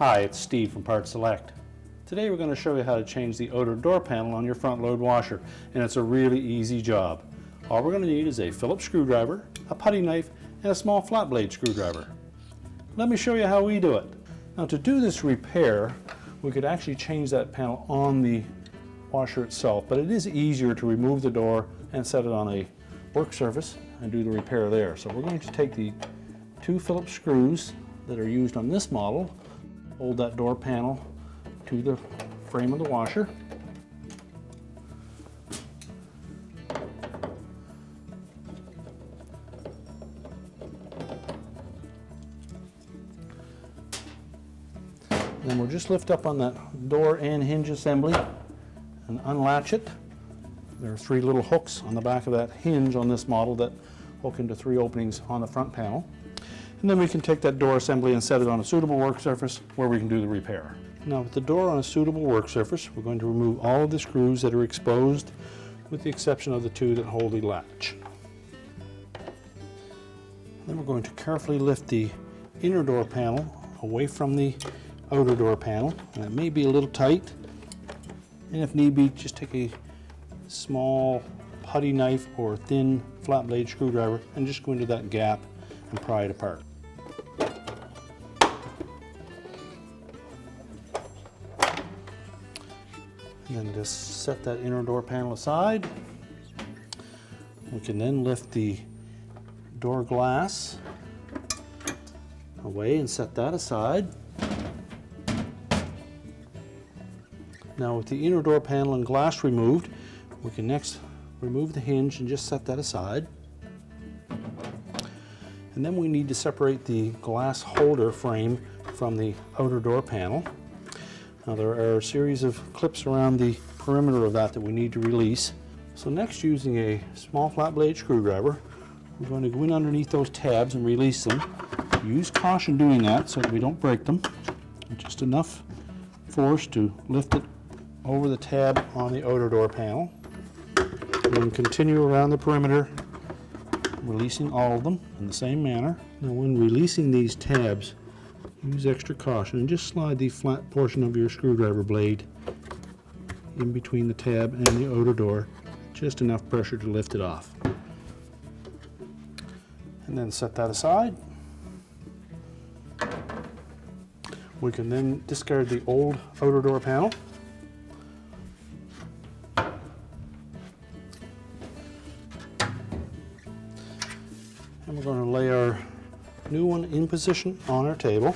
Hi, it's Steve from PartSelect. Today we're going to show you how to change the outer door panel on your front load washer, and it's a really easy job. All we're going to need is a Phillips screwdriver, a putty knife, and a small flat blade screwdriver. Let me show you how we do it. Now to do this repair, we could actually change that panel on the washer itself, but it is easier to remove the door and set it on a work surface and do the repair there. So we're going to take the two Phillips screws that are used on this model, hold that door panel to the frame of the washer. Then we'll just lift up on that door and hinge assembly and unlatch it. There are three little hooks on the back of that hinge on this model that hook into three openings on the front panel. And then we can take that door assembly and set it on a suitable work surface where we can do the repair. Now with the door on a suitable work surface, we're going to remove all of the screws that are exposed with the exception of the two that hold the latch. Then we're going to carefully lift the inner door panel away from the outer door panel. And it may be a little tight, and if need be, just take a small putty knife or thin flat blade screwdriver and just go into that gap and pry it apart. And then just set that inner door panel aside. We can then lift the door glass away and set that aside. Now with the inner door panel and glass removed, we can next remove the hinge and just set that aside. And then we need to separate the glass holder frame from the outer door panel. Now there are a series of clips around the perimeter of that we need to release. So next, using a small flat blade screwdriver, we're going to go in underneath those tabs and release them. Use caution doing that so that we don't break them. Just enough force to lift it over the tab on the outer door panel. And then continue around the perimeter, releasing all of them in the same manner. Now when releasing these tabs, use extra caution and just slide the flat portion of your screwdriver blade in between the tab and the outer door, just enough pressure to lift it off. And then set that aside. We can then discard the old outer door panel. And we're going to lay our new one in position on our table.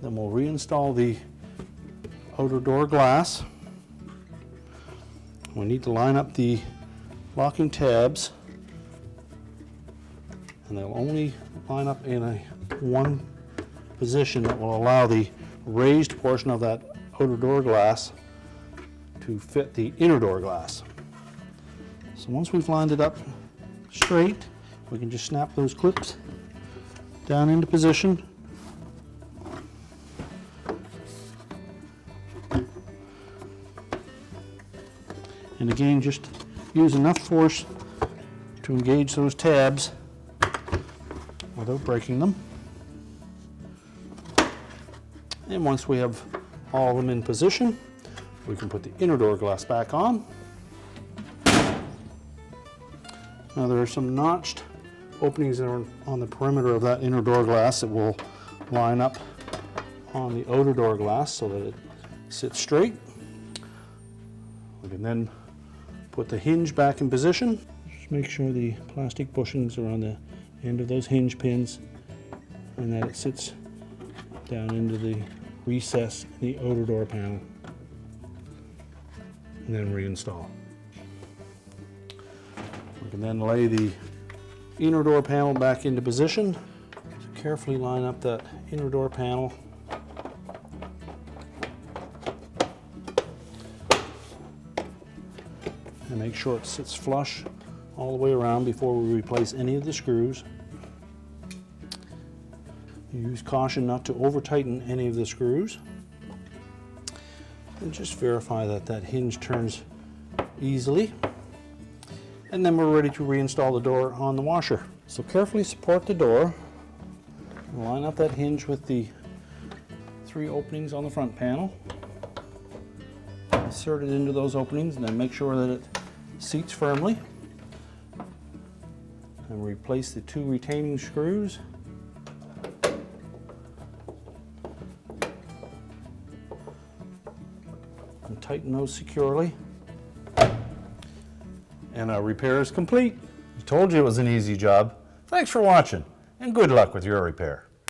Then we'll reinstall the outer door glass. We need to line up the locking tabs, and they'll only line up in one position that will allow the raised portion of that outer door glass to fit the inner door glass. So once we've lined it up straight, we can just snap those clips down into position. And again, just use enough force to engage those tabs without breaking them. And once we have all of them in position, we can put the inner door glass back on. Now there are some notched openings that are on the perimeter of that inner door glass that will line up on the outer door glass so that it sits straight. We can then put the hinge back in position. Just make sure the plastic bushings are on the end of those hinge pins and that it sits down into the recess in the outer door panel. And then reinstall. We can then lay the inner door panel back into position. So carefully line up that inner door panel. And make sure it sits flush all the way around before we replace any of the screws. Use caution not to over tighten any of the screws. And just verify that that hinge turns easily. And then we're ready to reinstall the door on the washer. So carefully support the door Line up that hinge with the 3 openings on the front panel. Insert it into those openings and then make sure that it seats firmly. And replace the 2 retaining screws. And tighten those securely. And our repair is complete. I told you it was an easy job. Thanks for watching, and good luck with your repair.